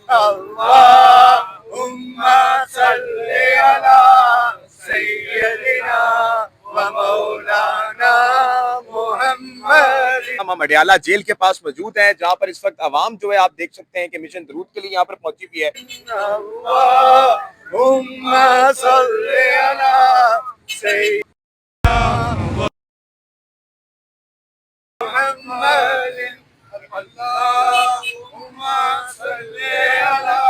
اللهم صل على سيدنا ومولانا محمد. ہم اڈیالہ جیل کے پاس موجود ہیں جہاں پر اس وقت عوام جو ہے آپ دیکھ سکتے ہیں کہ مشن درود کے لیے یہاں پر پہنچی ہوئی ہے. اللهم صل على سيدنا محمد. اللهم صل على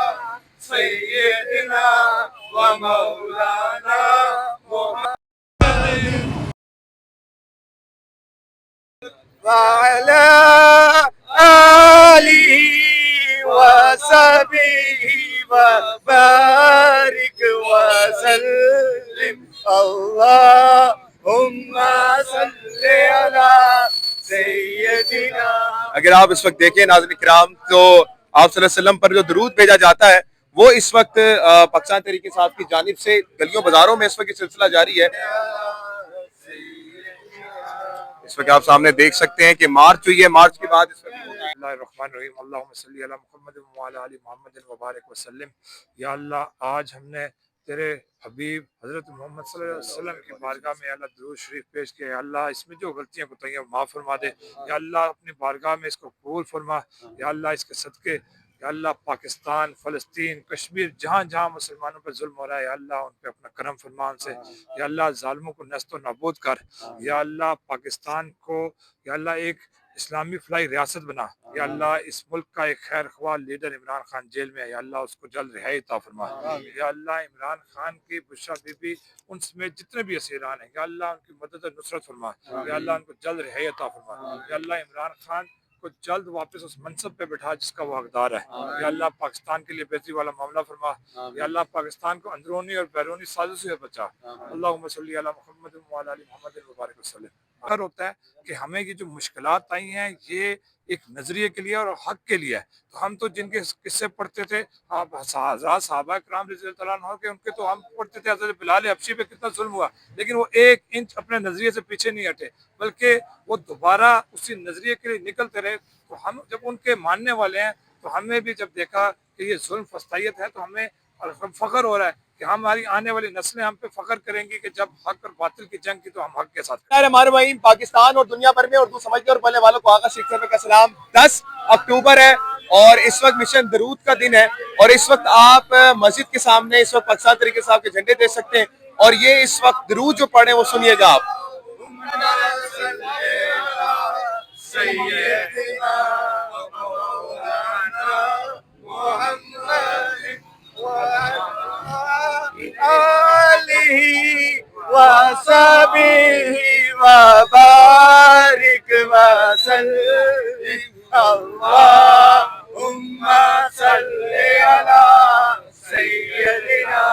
سيدنا ومولانا محمد وعلى آله وصحبه وبارك وسلم. اللهم صل على سیدنا. اگر آپ اس وقت دیکھیں ناظرین کرام تو آپ صلی اللہ علیہ وسلم پر جو درود بھیجا جاتا ہے وہ اس وقت پاکستان تحریک انصاف کی جانب سے گلیوں بازاروں میں اس وقت یہ سلسلہ جاری ہے. اس وقت آپ سامنے دیکھ سکتے ہیں کہ مارچ ہوئی ہے. مارچ کے بعد اس وقت اللہ الرحمن الرحیم اللہم صلی علی محمد وعلی آل محمد وبارک وسلم. یا اللہ آج ہم نے تیرے حبیب حضرت محمد صلی اللہ علیہ وسلم کی بارگاہ میں اللہ درود شریف پیش کیا. یا اللہ اس میں جو غلطیاں کوتاہیاں معاف فرما دے. یا اللہ اپنی بارگاہ میں اس کو قبول فرما. یا اللہ اس کے صدقے یا اللہ پاکستان، فلسطین، کشمیر جہاں جہاں مسلمانوں پر ظلم ہو رہا ہے یا اللہ ان پہ اپنا کرم فرما ان سے. یا اللہ ظالموں کو نیست و نابود کر. یا اللہ پاکستان کو یا اللہ ایک اسلامی فلاحی ریاست بنا. یا اللہ اس ملک کا ایک خیر خواہ لیڈر عمران خان جیل میں ہے یا اللہ اس کو جلد رہائی عطا فرما. یا اللہ عمران خان کی بشرا بی بی ان سمیت جتنے بھی اسیران ہیں یا اللہ ان کی مدد و نصرت فرما. یا اللہ ان کو جلد رہائی عطا فرما. یا اللہ عمران خان کو جلد واپس اس منصب پہ بٹھا جس کا وہ حقدار ہے. یا اللہ پاکستان کے لیے بہتری والا معاملہ فرما. یا اللہ پاکستان کو اندرونی اور بیرونی سازشوں سے بچا. اللہم صلی علی محمد وعلی آل محمد وبارک وسلم. اگر ہوتا ہے کہ ہمیں یہ جو مشکلات آئی ہیں یہ ایک نظریے کے لیے اور حق کے لیے ہے. تو ہم تو جن کے قصے پڑھتے تھے حضرات صحابہ کرام رضی اللہ عنہ کے ان کے تو ہم پڑھتے تھے حضرت بلال حبشی پہ کتنا ظلم ہوا لیکن وہ ایک انچ اپنے نظریے سے پیچھے نہیں ہٹے بلکہ وہ دوبارہ اسی نظریے کے لیے نکلتے رہے. تو ہم جب ان کے ماننے والے ہیں تو ہمیں بھی جب دیکھا کہ یہ ظلم فسطائیت ہے تو ہمیں فخر ہو رہا ہے کہ ہماری آنے والی نسلیں ہم پہ فخر کریں گی کہ جب حق اور باطل کی جنگ کی تو ہم حق کے ساتھ. ہمارے بھائی پاکستان اور دنیا بھر میں اردو سمجھنے اور پڑھنے والوں کو آغا شیخ صاحب کا سلام. 10 اکتوبر ہے اور اس وقت مشن درود کا دن ہے اور اس وقت آپ مسجد کے سامنے اس وقت پاکستان تحریک انصاف کے جھنڈے دیکھ سکتے ہیں اور یہ اس وقت درود جو پڑھ رہے ہیں وہ سنیے گا آپ. وصحبه وبارك وسلم. اللهم صل على سيدنا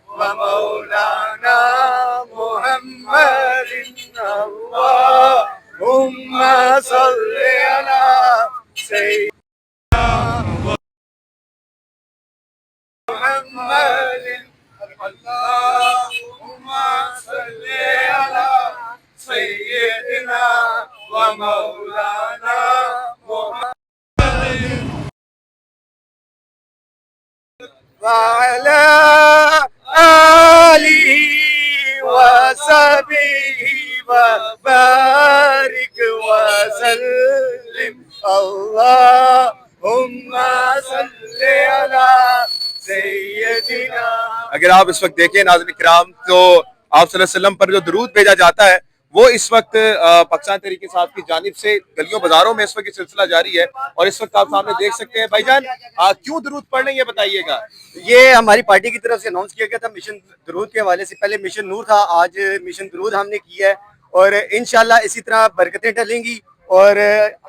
ومولانا محمد. اللهم صل على سيدنا محمد. اللهم صل على سيدنا ومولانا محمد وعلى آله وصحبه وبارك وسلم. اللهم صل على سیدنا. اگر آپ اس وقت دیکھیں ناظرین کرام تو آپ صلی اللہ علیہ وسلم پر جو درود بھیجا جاتا ہے وہ اس وقت پاکستان تحریک انصاف کی جانب سے گلیوں بازاروں میں اس وقت یہ سلسلہ جاری ہے اور اس وقت آپ سامنے دیکھ سکتے ہیں. بھائی جان کیوں درود پڑھنے یہ بتائیے گا. یہ ہماری پارٹی کی طرف سے اناؤنس کیا گیا تھا مشن درود کے حوالے سے. پہلے مشن نور تھا آج مشن درود ہم نے کیا ہے اور انشاءاللہ اسی طرح برکتیں ٹلیں گی اور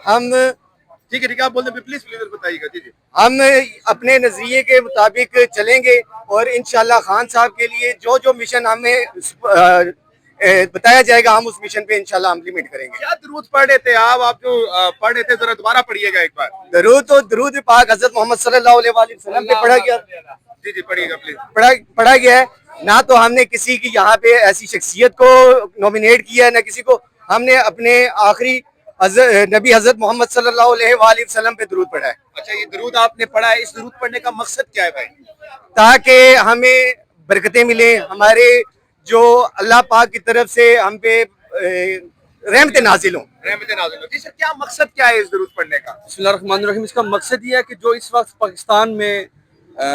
ہم ٹھیک ہے آپ بولتے ہیں پلیز بتائیے گا. جی ہم اپنے نظریے کے مطابق چلیں گے اور انشاءاللہ خان صاحب کے لیے جو جو مشن ہمیں بتایا جائے گا ہم اس مشن پہ انشاءاللہ امپلیمنٹ کریں گے. کیا درود پڑھ رہے تھے آپ جو پڑھ رہے تھے ذرا دوبارہ پڑھیے گا ایک بار. درود پاک حضرت محمد صلی اللہ علیہ وسلم پہ پڑھا گیا. جی پڑھیے گا پلیز. پڑھا گیا ہے. نہ تو ہم نے کسی کی یہاں پہ ایسی شخصیت کو نومینیٹ کیا ہے نہ کسی کو. ہم نے اپنے آخری नबी हजरत मोहम्मद सल्लल्लाहु अलैहि वालेहि वसल्लम पे दुरूद पढ़ा है, अच्छा, ये दरूद आपने पढ़ा है, इस दरूद पढ़ने का मकसद क्या है भाई? ताकि हमें बरकतें मिले, हमारे जो अल्लाह पाक की तरफ से हम पे रहमतें नाजिल हों। रहमत नाज़िल हो। जी सर, क्या मकसद क्या है इस दरूद पढ़ने का? बिस्मिल्लाहिर्रहमानिर्रहीम। इसका मकसद ये है कि जो इस वक्त पाकिस्तान में,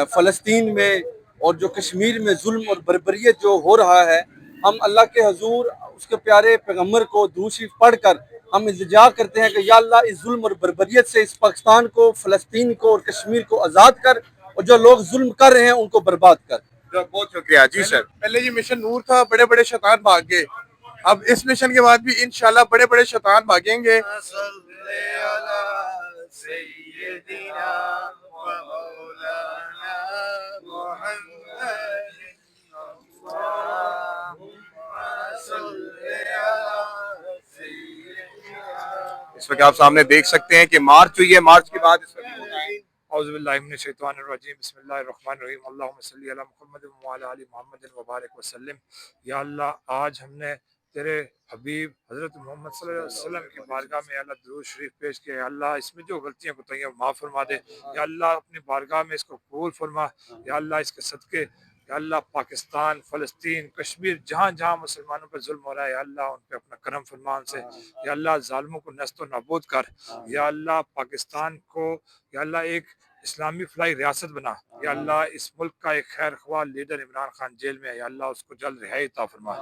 फ़लस्तीन में और जो कश्मीर में जुल्म और बर्बरियत जो हो रहा है, हम अल्लाह के हजूर उसके प्यारे पैगम्बर को दुरूद शरीफ पढ़कर हम इल्तिजा करते हैं कि या अल्लाह इस जुल्म और बर्बरियत से इस पाकिस्तान को, फ़लस्तीन को और कश्मीर को आज़ाद कर, और जो लोग जुल्म कर रहे हैं उनको बर्बाद कर। तो बहुत शुक्रिया जी सर। पहले ये मिशन नूर था, बड़े बड़े शैतान भाग गए। अब इस मिशन के बाद भी इंशाल्लाह बड़े बड़े शैतान भागेंगे। इस वक्त आप सामने देख सकते हैं कि मार्च हुई है, मार्च के बाद इस वक्त होता है। औज़ुबिल्लाहि मिनश्शैतानिर्रजीम, बिस्मिल्लाहिर्रहमानिर्रहीम, अल्लाहुम्मा सल्लि अला मुहम्मद व अला आलि मुहम्मद व बारिक व सल्लिम। या अल्लाह, आज हमने तेरे हबीब हज़रत मोहम्मद सल्लल्लाहु अलैहि वसल्लम की बारगाह में अल्लाह दुरूद शरीफ पेश किया। या अल्लाह, इसमें जो गलतियाँ कोताहियाँ माफ़ फरमा दे। या अल्लाह, अपनी बारगाह में इसको कबूल फरमा। या अल्लाह, इसके सदक़े या अल्लाह, पाकिस्तान, फ़लस्तीन, कश्मीर, जहाँ जहाँ मुसलमानों पर जुल्म हो रहा है, या अल्लाह उन पे अपना करम फरमा उनसे। या अल्लाह, ज़ालिमों को नस्त नाबूद कर। या अल्लाह, पाकिस्तान को या अल्लाह एक इस्लामी फलाई रियासत बना। या अल्लाह, इस मुल्क का एक खैर ख्वाह लीडर इमरान खान जेल में है, या अल्लाह उसको जल्द रिहाई अता फरमा।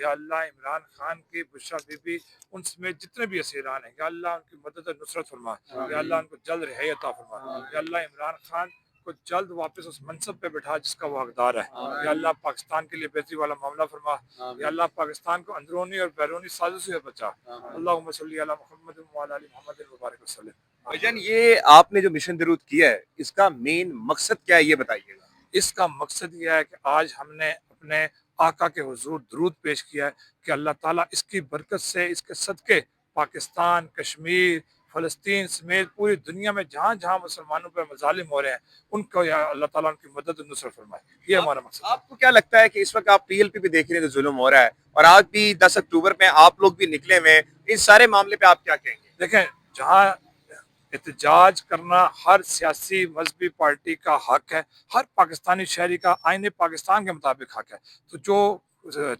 या अल्लाह, इमरान खान की बुशरा बीबी उन समेत जितने भी असीरान हैं, या अल्लाह उनकी मदद और नुसरत फरमा। या अल्लाह उनको जल्द रिहाई अता फरमा। या अल्लाह, इमरान खान को जल्द वापस उस मनसब पे बिठा जिसका वो हकदार है। या अल्लाह, पाकिस्तान के लिए बेहतरी वाला मामला फरमा। या अल्लाह, पाकिस्तान को अंदरूनी और बैरूनी साजिशों से बचा। अल्लाहुम्मा सल्ली अला मुहम्मद व अला आलि मुहम्मद व बारिक वसल्लम। भाईजान, ये आपने जो मिशन दरूद किया है, इसका मेन मकसद क्या है, ये बताइएगा। इसका मकसद यह है कि आज हमने अपने आका के हुजूर दरूद पेश किया है कि अल्लाह ताला इसकी बरकत से, इसके सदके पाकिस्तान, कश्मीर, फ़लस्तीन समेत पूरी दुनिया में जहाँ जहाँ मुसलमानों पर मजालिम हो रहे हैं, उनको या अल्लाह ताला उनकी मदद और नुसरत फरमाए। ये हमारा मकसद है। आपको क्या लगता है कि इस वक्त आप टीएलपी पे देख रहे हैं तो जुल्म हो रहा है, और आज भी 10 अक्टूबर में आप लोग भी निकले हुए हैं, इस सारे मामले पे आप क्या कहेंगे? देखें, जहाँ एहतजाज करना हर सियासी मजहबी पार्टी का हक है, हर पाकिस्तानी शहरी का आईने पाकिस्तान के मुताबिक हक है। तो जो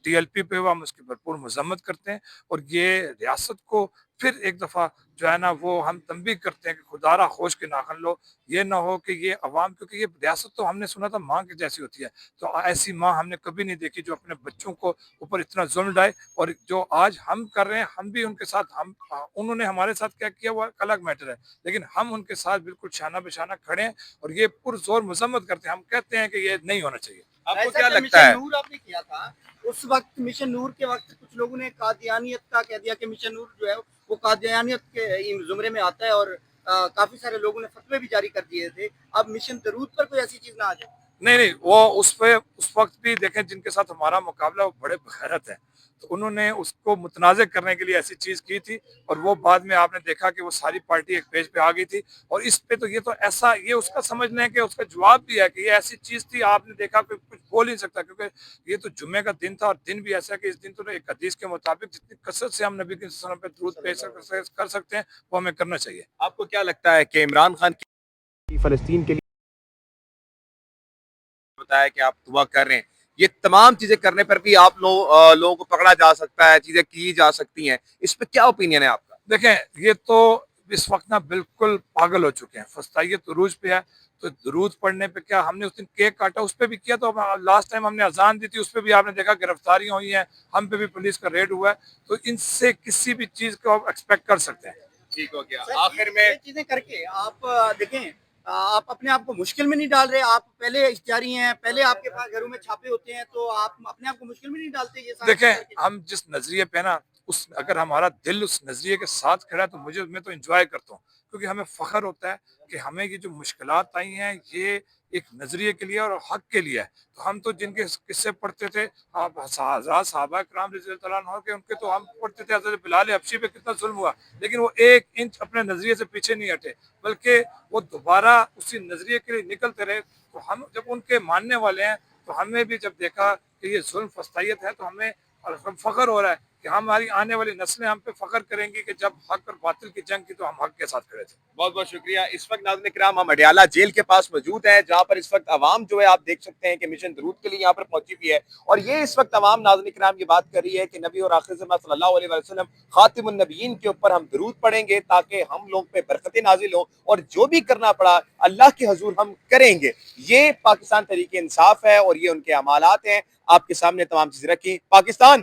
टीएलपी पे हुआ हम उसकी भरपूर मजम्मत करते हैं, और ये रियासत को फिर एक दफ़ा जो है ना वो हम तंबीह करते हैं कि खुदारा होश के नाखन लो। ये ना हो कि ये अवाम, क्योंकि ये रियासत तो हमने सुना था माँ की जैसी होती है, तो ऐसी माँ हमने कभी नहीं देखी जो अपने बच्चों को ऊपर इतना जुल्म डाले। और जो आज हम कर रहे हैं, हम भी उनके साथ, हम उन्होंने हमारे साथ क्या किया वो एक अलग मैटर है, लेकिन हम उनके साथ बिल्कुल शाना बेशाना खड़े हैं और ये पुरजोर मजम्मत करते हैं। हम कहते हैं कि ये नहीं होना चाहिए। आपको क्या लगता है? मिशन नूर आपने किया था, उस वक्त मिशन नूर के वक्त कुछ लोगों ने कादियानियत का कह दिया कि मिशन नूर जो है वो कादियानियत के जुमरे में आता है, और काफी सारे लोगों ने फतवे भी जारी कर दिए थे। अब मिशन दरूद पर कोई ऐसी चीज ना आ जाए। नहीं नहीं, वो उस वक्त भी देखें जिनके साथ हमारा मुकाबला वो बड़े बगैरत हैं, तो उन्होंने उसको मुतनाज़ करने के लिए ऐसी चीज़ की थी, और वो बाद में आपने देखा कि वो सारी पार्टी एक पेज पे आ गई थी। और इस पे तो ये तो ऐसा, ये उसका समझ लें कि उसका जवाब भी है कि ये ऐसी चीज़ थी, आपने देखा कि कुछ बोल ही नहीं सकता, क्योंकि ये तो जुम्मे का दिन था, और दिन भी ऐसा है कि इस दिन तो एक हदीस के मुताबिक जितनी कसरत से हम नबी के सल्लल्लाहु अलैहि वसल्लम पे दुरूद पेश कर सकते हैं वो हमें करना चाहिए। आपको क्या लगता है कि इमरान खान की फलस्तीन के लिए बताया कि आप दुआ कर रहे हैं, ये तमाम चीजें करने पर भी आप लोगों को पकड़ा जा सकता है, चीजें की जा सकती हैं, इस पे क्या ओपिनियन है आपका? देखें, ये तो इस वक्त ना बिल्कुल पागल हो चुके हैं। फस्तायत उरूज पे है, तो दुरूद पढ़ने पे क्या, हमने उस दिन केक काटा उस पे भी किया, तो लास्ट टाइम हमने अजान दी थी उस पे भी आपने देखा गिरफ्तारियां हुई हैं, हम पे भी पुलिस का रेड हुआ है। तो इनसे किसी भी चीज को आप एक्सपेक्ट कर सकते हैं। ठीक हो गया। सर, आखिर ये में चीजें करके आप देखें, आप अपने आप को मुश्किल में नहीं डाल रहे। आप पहले इश्तिहारी हैं, पहले आपके पास घरों में छापे होते हैं, तो आप अपने आप को मुश्किल में नहीं डालते ये सारा देखें, करके? हम जिस नजरिए पे ना, उस अगर हमारा दिल उस नजरिए के साथ खड़ा है तो मैं तो एंजॉय करता हूँ, क्योंकि हमें फख्र होता है कि हमें ये जो मुश्किलात आई हैं ये एक नजरिए के लिए और हक के लिए है। तो हम तो जिनके किस्से पढ़ते थे, आप हज़रात सहाबा किराम रज़ी अल्लाह तआला अन्हुम के, उनके तो हम पढ़ते थे हज़रत बिलाल हबशी पे कितना जुल्म हुआ, लेकिन वो एक इंच अपने नजरिए से पीछे नहीं हटे, बल्कि वो दोबारा उसी नजरिए के लिए निकलते रहे। तो हम जब उनके मानने वाले हैं, तो हमें भी जब देखा कि ये जुल्म फस्तायत है, तो हमें फख्र हो रहा है کہ ہماری آنے والی نسلیں ہم پہ فخر کریں گی کہ جب حق اور باطل کی جنگ کی تو ہم حق کے ساتھ کھڑے تھے. بہت بہت شکریہ. اس وقت ناظرین کرام ہم اڈیالہ جیل کے پاس موجود ہیں جہاں پر اس وقت عوام جو ہے آپ دیکھ سکتے ہیں کہ مشن درود کے لیے یہاں پر پہنچی ہوئی ہے, اور یہ اس وقت عوام ناظرین کرام یہ بات کر رہی ہے کہ نبی اور آخر زمان صلی اللہ علیہ وسلم خاتم النبیین کے اوپر ہم درود پڑھیں گے تاکہ ہم لوگ پہ برکتیں نازل ہوں, اور جو بھی کرنا پڑا اللہ کے حضور ہم کریں گے. یہ پاکستان تحریک انصاف ہے اور یہ ان کے اعمالات ہیں. آپ کے سامنے تمام چیزیں رکھی. پاکستان